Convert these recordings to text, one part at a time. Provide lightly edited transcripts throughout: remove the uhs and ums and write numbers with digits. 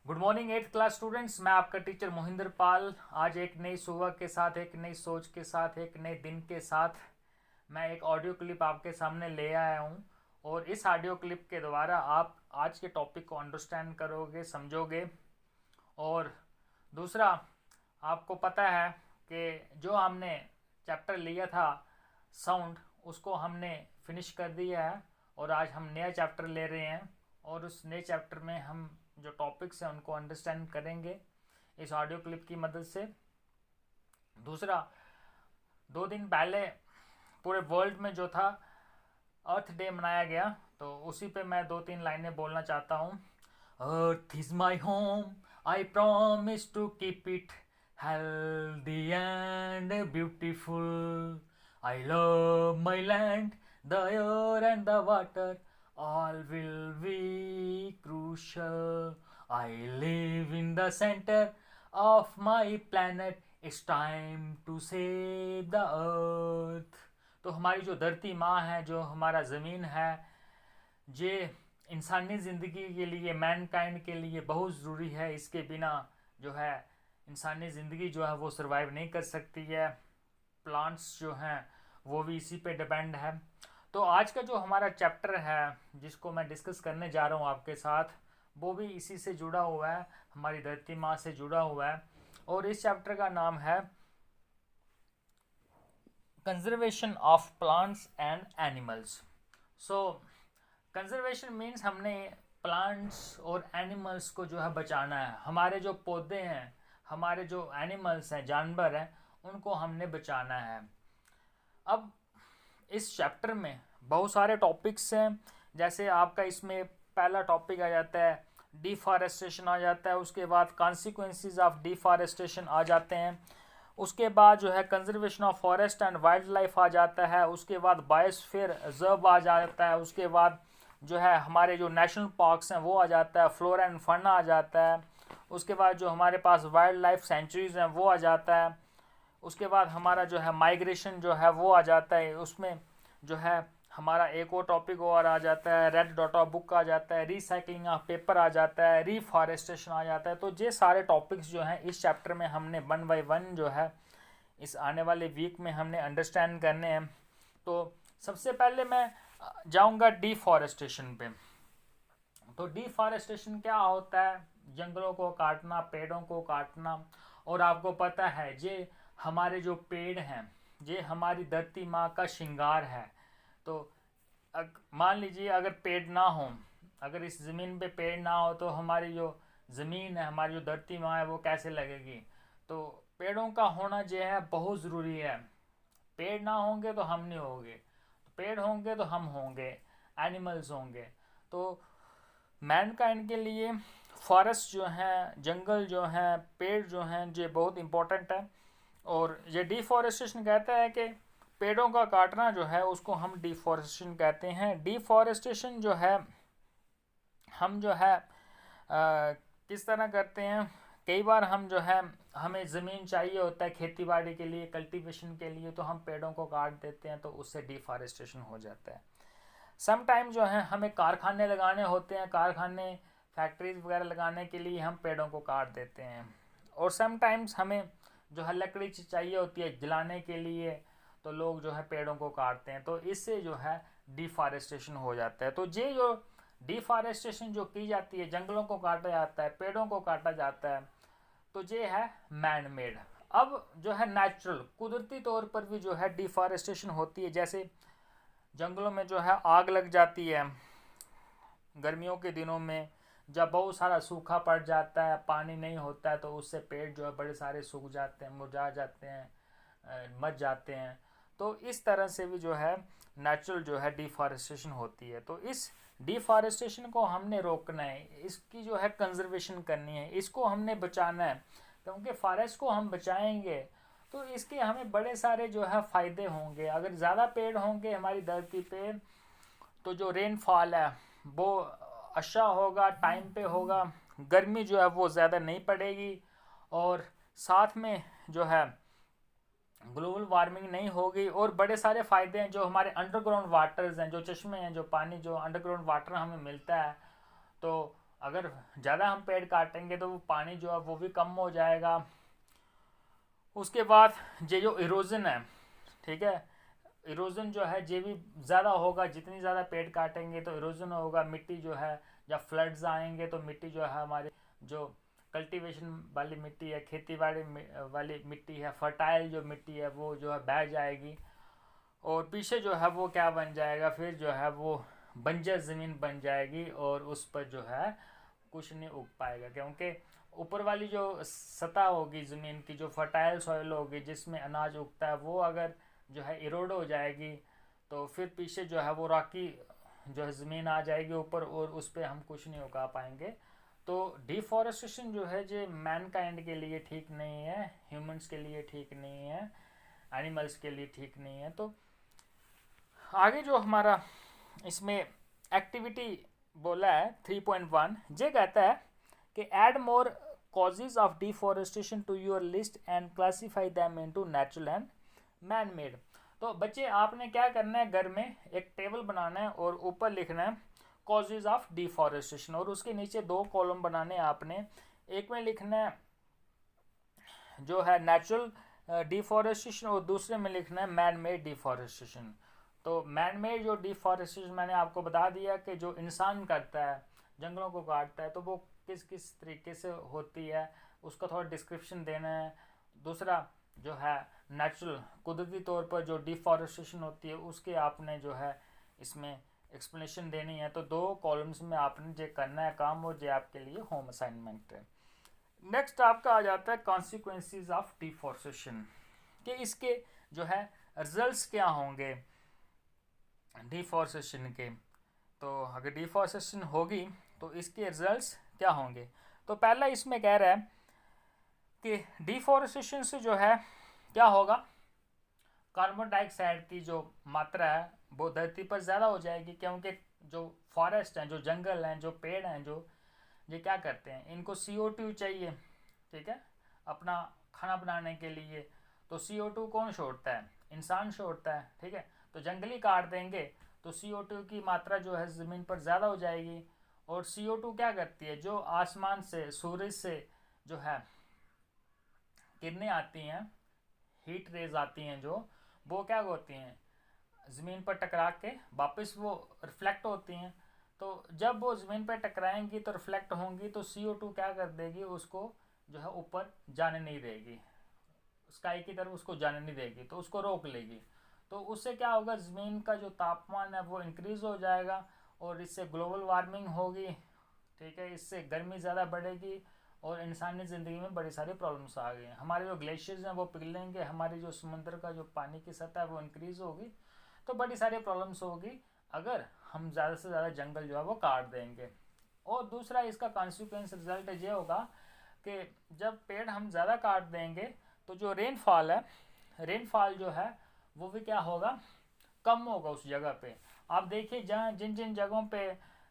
Good morning eighth class students. मैं आपका teacher Mohinder पाल आज एक नई सुबह के साथ, एक नई सोच के साथ, एक नए दिन के साथ मैं एक ऑडियो क्लिप आपके सामने ले आया हूँ। और इस ऑडियो क्लिप के द्वारा आप आज के टॉपिक को अंडरस्टैंड करोगे, समझोगे। और दूसरा, आपको पता है कि जो हमने चैप्टर लिया था साउंड, उसको हमने फिनिश कर दिया है और आज हम नया चैप्टर ले रहे हैं। और उस नए चैप्टर में हम जो टॉपिक्स हैं उनको अंडरस्टैंड करेंगे इस ऑडियो क्लिप की मदद से। दूसरा, 2 दिन पहले पूरे वर्ल्ड में जो था अर्थ डे मनाया गया, तो उसी पे मैं 2-3 लाइनें बोलना चाहता हूँ। Earth is my home, I promise to keep it healthy and beautiful. I love my land, the air and the water, all will be crucial. I live in the center of my planet, it's time to save the earth. तो हमारी जो धरती माँ है, जो हमारा ज़मीन है, ये इंसानी ज़िंदगी के लिए, मैनकाइंड के लिए बहुत ज़रूरी है। इसके बिना जो है इंसानी ज़िंदगी जो है वो सरवाइव नहीं कर सकती है। प्लांट्स जो हैं वो भी इसी पे डिपेंड है। तो आज का जो हमारा चैप्टर है जिसको मैं डिस्कस करने जा रहा हूँ आपके साथ, वो भी इसी से जुड़ा हुआ है, हमारी धरती माँ से जुड़ा हुआ है। और इस चैप्टर का नाम है conservation of plants and animals. So conservation means हमने प्लांट्स और एनिमल्स को जो है बचाना है। हमारे जो पौधे हैं, हमारे जो एनिमल्स हैं, जानवर हैं, उनको हमने बचाना है। अब इस चैप्टर में बहुत सारे टॉपिक्स हैं। जैसे आपका इसमें पहला टॉपिक आ जाता है डिफॉरेस्टेशन आ जाता है, उसके बाद कॉन्सिक्वेंसेस ऑफ डिफॉरेस्टेशन आ जाते हैं, उसके बाद जो है conservation of forest and wildlife आ जाता है, उसके बाद बायोस्फीयर रिजर्व आ जाता है, उसके बाद जो है हमारे जो नेशनल पार्क्स हैं वो आ जाता है, फ्लोरा एंड फौना आ जाता है, उसके बाद जो हमारे पास वाइल्ड लाइफ सेंचुरीज हैं वो आ जाता है, उसके बाद हमारा जो है माइग्रेशन जो है वो आ जाता है। उसमें जो है हमारा एक और टॉपिक और आ जाता है, रेड डाटा बुक आ जाता है, रिसाइकलिंग ऑफ पेपर आ जाता है, रिफॉरेस्टेशन आ जाता है। तो ये सारे टॉपिक्स जो हैं इस चैप्टर में हमने 1 बाय 1 जो है इस आने वाले वीक में हमने अंडरस्टैंड करने हैं। तो सबसे पहले मैं जाऊंगा डिफॉरेस्टेशन पे। तो डिफॉरेस्टेशन क्या होता है? जंगलों को काटना, पेड़ों को काटना। और आपको पता है ये हमारे जो पेड़ हैं ये हमारी धरती माँ का श्रृंगार है। तो मान लीजिए अगर पेड़ ना हो, अगर इस ज़मीन पे पेड़ ना हो तो हमारी जो ज़मीन है, हमारी जो धरती माँ है वो कैसे लगेगी? तो पेड़ों का होना जो है बहुत ज़रूरी है। पेड़ ना होंगे तो हम नहीं होंगे, तो पेड़ होंगे तो हम होंगे, एनिमल्स होंगे। तो मैनकाइंड के लिए फॉरेस्ट जो हैं, जंगल जो हैं, पेड़ जो हैं, ये बहुत इम्पोर्टेंट है। और ये डिफॉरेस्टेशन कहता है कि पेड़ों का काटना जो है उसको हम डिफॉरेस्टेशन कहते हैं। डिफॉरेस्टेशन जो है हम जो है किस तरह करते हैं? कई बार हम जो है हमें ज़मीन चाहिए होता है खेती बाड़ी के लिए, कल्टीवेशन के लिए, तो हम पेड़ों को काट देते हैं, तो उससे डिफॉरेस्टेशन हो जाता है। सम टाइम जो है हमें कारखाने लगाने होते हैं, कारखाने फैक्ट्रीज वगैरह लगाने के लिए हम पेड़ों को काट देते हैं। और सम टाइम्स हमें जो है लकड़ी चाहिए होती है जलाने के लिए, तो लोग जो है पेड़ों को काटते हैं, तो इससे जो है डिफॉरेस्टेशन हो जाता है। तो ये जो डिफॉरेस्टेशन जो की जाती है, जंगलों को काटा जाता है, पेड़ों को काटा जाता है, तो ये है मैन मेड। अब जो है नेचुरल, कुदरती तौर पर भी जो है डिफॉरेस्टेशन होती है। जैसे जंगलों में जो है आग लग जाती है गर्मियों के दिनों में, जब बहुत सारा सूखा पड़ जाता है, पानी नहीं होता है, तो उससे पेड़ जो है बड़े सारे सूख जाते हैं, मुरझा जाते हैं, मर जाते हैं। तो इस तरह से भी जो है नेचुरल जो है डिफॉरेस्टेशन होती है। तो इस डिफॉरेस्टेशन को हमने रोकना है, इसकी जो है कंजर्वेशन करनी है, इसको हमने बचाना है। क्योंकि फॉरेस्ट को हम बचाएंगे तो इसके हमें बड़े सारे जो है फ़ायदे होंगे। अगर ज़्यादा पेड़ होंगे हमारी धरती पे तो जो रेनफॉल है वो अच्छा होगा, टाइम पे होगा, गर्मी जो है वो ज़्यादा नहीं पड़ेगी, और साथ में जो है ग्लोबल वार्मिंग नहीं होगी। और बड़े सारे फ़ायदे हैं, जो हमारे अंडरग्राउंड वाटर्स हैं, जो चश्मे हैं, जो पानी, जो अंडरग्राउंड वाटर हमें मिलता है, तो अगर ज़्यादा हम पेड़ काटेंगे तो वो पानी जो है वो भी कम हो जाएगा। उसके बाद ये जो इरोजन है, ठीक है, इरोजन जो है ये भी ज़्यादा होगा। जितनी ज़्यादा पेड़ काटेंगे तो इरोजन होगा, मिट्टी जो है, जब फ्लड्स आएंगे तो मिट्टी जो है हमारे जो कल्टीवेशन वाली मिट्टी है, खेती बाड़ी वाली मिट्टी है, फर्टाइल जो मिट्टी है वो जो है बह जाएगी। और पीछे जो है वो क्या बन जाएगा, फिर जो है वो बंजर ज़मीन बन जाएगी और उस पर जो है कुछ नहीं उग पाएगा, क्योंकि ऊपर वाली जो सतह होगी ज़मीन की, जो फर्टाइल सॉइल होगी जिसमें अनाज उगता है, वो अगर जो है इरोड हो जाएगी तो फिर पीछे जो है वो राकी जो है ज़मीन आ जाएगी ऊपर और उस पर हम कुछ नहीं उगा पाएंगे। तो डिफॉरेस्टेशन जो है जो मैन काइंड के लिए ठीक नहीं है, ह्यूमंस के लिए ठीक नहीं है, एनिमल्स के लिए ठीक नहीं है। तो आगे जो हमारा इसमें एक्टिविटी बोला है 3.1, ये कहता है कि add more causes of deforestation to your list and classify them into natural and man made। तो बच्चे आपने क्या करना है, घर में एक टेबल बनाना है और ऊपर लिखना है causes of deforestation और उसके नीचे 2 कॉलम बनाने हैं आपने। एक में लिखना है जो है नेचुरल डिफॉरेस्टेशन और दूसरे में लिखना है मैन मेड डिफॉरेस्टेशन। तो मैन मेड जो डिफॉरेस्टेशन मैंने आपको बता दिया कि जो इंसान करता है, जंगलों को काटता है, तो वो किस किस तरीके से होती है उसका थोड़ा डिस्क्रिप्शन देना है। दूसरा जो है नेचुरल कुदरती तौर पर जो डिफॉरेस्टेशन होती है उसके आपने जो है इसमें एक्सप्लेनेशन देनी है। तो 2 कॉलम्स में आपने जो करना है काम और जो आपके लिए होम असाइनमेंट है। नेक्स्ट आपका आ जाता है कॉन्सिक्वेंसेस ऑफ डिफॉरेस्टेशन, कि इसके जो है रिजल्ट्स क्या होंगे डिफॉरेस्टेशन के। तो अगर डिफॉरेस्टेशन होगी तो इसके रिजल्ट्स क्या होंगे। तो पहला इसमें कह रहा है कि डिफॉरेस्टेशन से जो है क्या होगा, कार्बन डाइऑक्साइड की जो मात्रा है वो धरती पर ज़्यादा हो जाएगी, क्योंकि जो फॉरेस्ट हैं, जो जंगल हैं, जो पेड़ हैं, जो ये क्या करते हैं, इनको CO2 चाहिए, ठीक है, अपना खाना बनाने के लिए। तो CO2 कौन छोड़ता है, इंसान छोड़ता है, ठीक है। तो जंगली काट देंगे तो CO2 की मात्रा जो है ज़मीन पर ज़्यादा हो जाएगी। और CO2 क्या करती है, जो आसमान से सूरज से जो है किरणें आती हैं, हीट रेज आती हैं, जो वो क्या होती हैं ज़मीन पर टकरा के वापस वो रिफ्लेक्ट होती हैं। तो जब वो ज़मीन पर टकराएंगी तो रिफ्लेक्ट होंगी तो CO2 क्या कर देगी, उसको जो है ऊपर जाने नहीं देगी, स्काई की तरफ उसको जाने नहीं देगी, तो उसको रोक लेगी। तो उससे क्या होगा, ज़मीन का जो तापमान है वो इंक्रीज़ हो जाएगा और इससे ग्लोबल वार्मिंग होगी, ठीक है, इससे गर्मी ज़्यादा बढ़ेगी और इंसानी ज़िंदगी में बड़ी सारी प्रॉब्लम्स आ गई हैं। हमारे जो ग्लेशियर्स हैं वो पिघलेंगे, हमारी जो समुद्र का जो पानी की सतह है वो इंक्रीज़ होगी, तो बड़ी सारी प्रॉब्लम्स होगी अगर हम ज़्यादा से ज़्यादा जंगल जो है वो काट देंगे। और दूसरा इसका कॉन्सिक्वेंस रिजल्ट ये होगा कि जब पेड़ हम ज़्यादा काट देंगे तो जो रेनफॉल है, रेनफॉल जो है वो भी क्या होगा, कम होगा उस जगह पे। आप देखिए जहाँ जिन जिन जगहों पे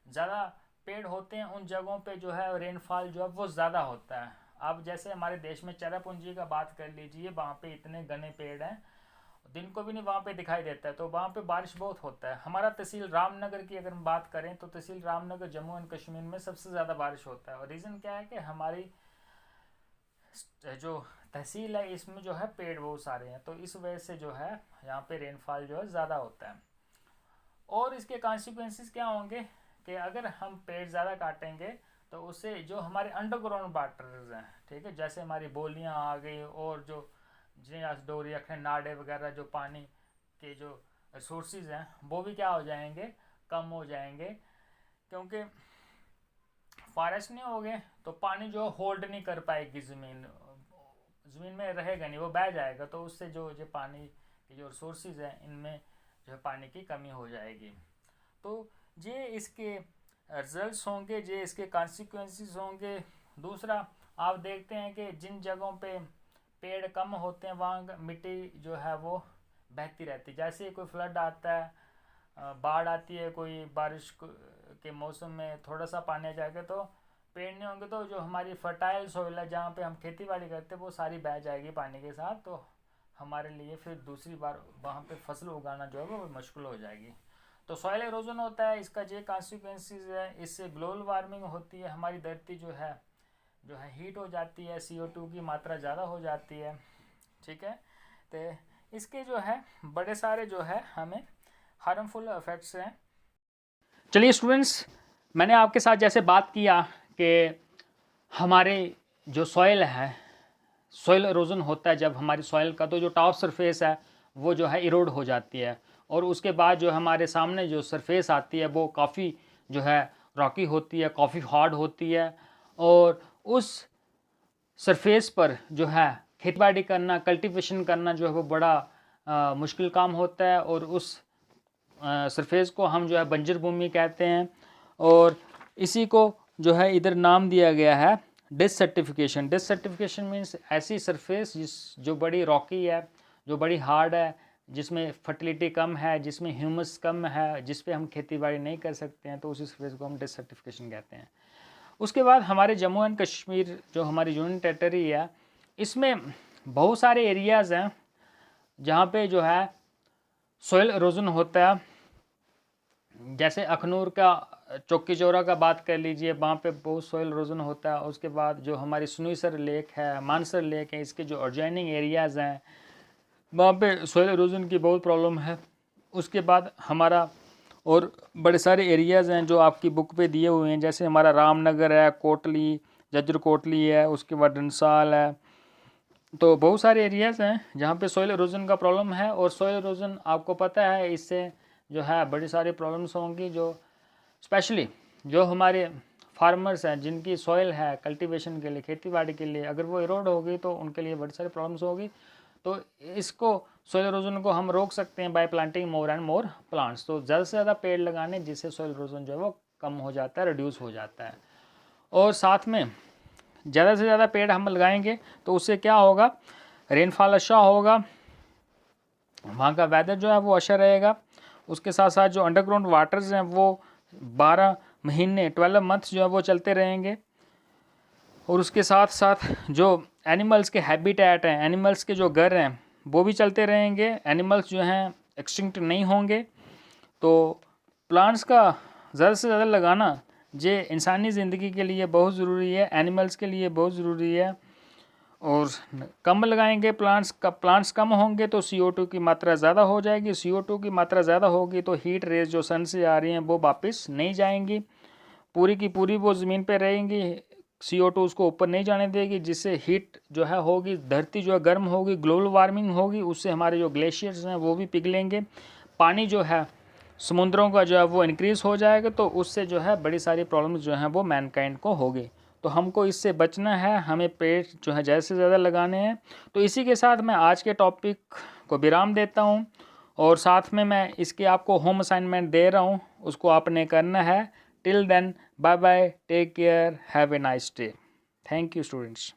ज़्यादा पेड़ होते हैं उन जगहों पे जो है रेनफॉल जो है वो ज़्यादा होता है। अब जैसे हमारे देश में चेरापूंजी का बात कर लीजिए, वहाँ पे इतने घने पेड़ हैं, दिन को भी नहीं वहाँ पे दिखाई देता है, तो वहाँ पे बारिश बहुत होता है। हमारा तहसील रामनगर की अगर हम बात करें तो तहसील रामनगर जम्मू एंड कश्मीर में सबसे ज़्यादा बारिश होता है। और रीज़न क्या है कि हमारी जो तहसील है इसमें जो है पेड़ बहुत सारे हैं, तो इस वजह से जो है यहाँ पे रेनफॉल जो है ज़्यादा होता है। और इसके कॉन्सिक्वेंसेस क्या होंगे कि अगर हम पेड़ ज़्यादा काटेंगे तो उससे जो हमारे अंडरग्राउंड वाटर्स हैं, ठीक है, जैसे हमारी बोलियाँ आ गई और जो जिन्हें डोरी रखें नाड़े वगैरह, जो पानी के जो सोर्सेज हैं वो भी क्या हो जाएंगे, कम हो जाएंगे, क्योंकि फॉरेस्ट नहीं हो गए तो पानी जो होल्ड नहीं कर पाएगी ज़मीन, ज़मीन में रहेगा नहीं, वो बह जाएगा। तो उससे जो पानी के जो सोर्सेज हैं इनमें जो है पानी की कमी हो जाएगी। तो ये इसके रिजल्ट्स होंगे, ये इसके कॉन्सिक्वेंसेस होंगे। दूसरा आप देखते हैं कि जिन जगहों पे पेड़ कम होते हैं वहाँ मिट्टी जो है वो बहती रहती है। जैसे कोई फ्लड आता है, बाढ़ आती है, कोई बारिश के मौसम में थोड़ा सा पानी आ जाएगा तो पेड़ नहीं होंगे तो जो हमारी फर्टाइल सोइल है जहाँ पे हम खेती बाड़ी करते हैं वो सारी बह जाएगी पानी के साथ। तो हमारे लिए फिर दूसरी बार वहाँ पे फसल उगाना जो है वो मुश्किल हो जाएगी। तो सॉइल इरोजन होता है, इसका ये कॉन्सिक्वेंसेस है, इससे ग्लोबल वार्मिंग होती है, हमारी धरती जो है हीट हो जाती है, CO2 की मात्रा ज़्यादा हो जाती है। ठीक है, तो इसके जो है बड़े सारे जो है हमें हार्मफुल इफेक्ट्स हैं। चलिए स्टूडेंट्स, मैंने आपके साथ जैसे बात किया कि हमारे जो सॉइल है, सॉइल इरोजन होता है जब हमारी सॉइल का तो जो टॉप सरफेस है वो जो है इरोड हो जाती है, और उसके बाद जो हमारे सामने जो सरफेस आती है वो काफ़ी जो है रॉकी होती है, काफ़ी हार्ड होती है, और उस सरफेस पर जो है खेतीबाड़ी करना, कल्टीवेशन करना जो है वो बड़ा मुश्किल काम होता है, और उस सरफेस को हम जो है बंजर भूमि कहते हैं। और इसी को जो है इधर नाम दिया गया है डिसर्टिफिकेशन। डिसर्टिफिकेशन मीन्स ऐसी सरफेस जो बड़ी रॉकी है, जो बड़ी हार्ड है, जिसमें फर्टिलिटी कम है, जिसमें ह्यूमस कम है, जिस पे हम खेतीबाड़ी नहीं कर सकते हैं, तो उसी सरफेस को हम डिसर्टिफिकेशन कहते हैं। उसके बाद हमारे जम्मू एंड कश्मीर जो हमारी यूनियन टेरिटरी है, इसमें बहुत सारे एरियाज़ हैं जहाँ पे जो है सॉइल इरोजन होता है। जैसे अखनूर का चौकी चौरा का बात कर लीजिए, वहाँ पे बहुत सॉइल इरोजन होता है। उसके बाद जो हमारी सुनीसर लेक है, मानसर लेक है, इसके जो एडजॉइनिंग एरियाज़ हैं वहाँ पे सॉइल इरोजन की बहुत प्रॉब्लम है। उसके बाद हमारा और बड़े सारे एरियाज़ हैं जो आपकी बुक पे दिए हुए हैं, जैसे हमारा रामनगर है, कोटली, जज्जर कोटली है, उसके बाद डंसाल है। तो बहुत सारे एरियाज़ हैं जहाँ पे सॉइल इरोजन का प्रॉब्लम है, और सॉइल इरोजन आपको पता है इससे जो है बड़ी सारी प्रॉब्लम्स होंगी, जो स्पेशली जो हमारे फार्मर्स हैं जिनकी सॉइल है कल्टीवेशन के लिए, खेतीबाड़ी के लिए, अगर वो इरोड होगी तो उनके लिए बड़ी सारी प्रॉब्लम्स होगी। तो इसको सॉइल इरोजन को हम रोक सकते हैं bye planting more and more plants. तो ज़्यादा से ज़्यादा पेड़ लगाने जिससे सॉइल इरोजन जो है वो कम हो जाता है, रिड्यूस हो जाता है। और साथ में ज़्यादा से ज़्यादा पेड़ हम लगाएंगे तो उससे क्या होगा, रेनफॉल अच्छा होगा, वहाँ का वेदर जो है वो अच्छा रहेगा। उसके साथ साथ जो अंडरग्राउंड वाटर्स हैं वो 12 महीने 12 मंथ्स जो है वो चलते रहेंगे। और उसके साथ साथ जो एनिमल्स के हैबिटेट हैं, एनिमल्स के जो घर हैं वो भी चलते रहेंगे, एनिमल्स जो हैं एक्सटिंक्ट नहीं होंगे। तो प्लांट्स का ज़्यादा से ज़्यादा लगाना ये इंसानी ज़िंदगी के लिए बहुत ज़रूरी है, एनिमल्स के लिए बहुत ज़रूरी है। और कम लगाएंगे प्लांट्स कम होंगे तो CO2 की मात्रा ज़्यादा हो जाएगी, CO2 की मात्रा ज़्यादा होगी तो हीट रेज जो सन से आ रही हैं वो वापस नहीं जाएंगी, पूरी की पूरी वो ज़मीन पे रहेंगी, CO2 उसको ऊपर नहीं जाने देगी, जिससे हीट जो है होगी, धरती जो है गर्म होगी, ग्लोबल वार्मिंग होगी, उससे हमारे जो ग्लेशियर्स हैं वो भी पिघलेंगे, पानी जो है समुद्रों का जो है वो इंक्रीज़ हो जाएगा, तो उससे जो है बड़ी सारी प्रॉब्लम्स जो हैं वो मैनकाइंड को होगी। तो हमको इससे बचना है, हमें पेड़ जो है ज़्यादा से ज़्यादा लगाने हैं। तो इसी के साथ मैं आज के टॉपिक को विराम देता हूँ, और साथ में मैं इसके आपको होम असाइनमेंट दे रहा हूँ, उसको आपने करना है। Till then, bye bye, take care, have a nice day. Thank you students.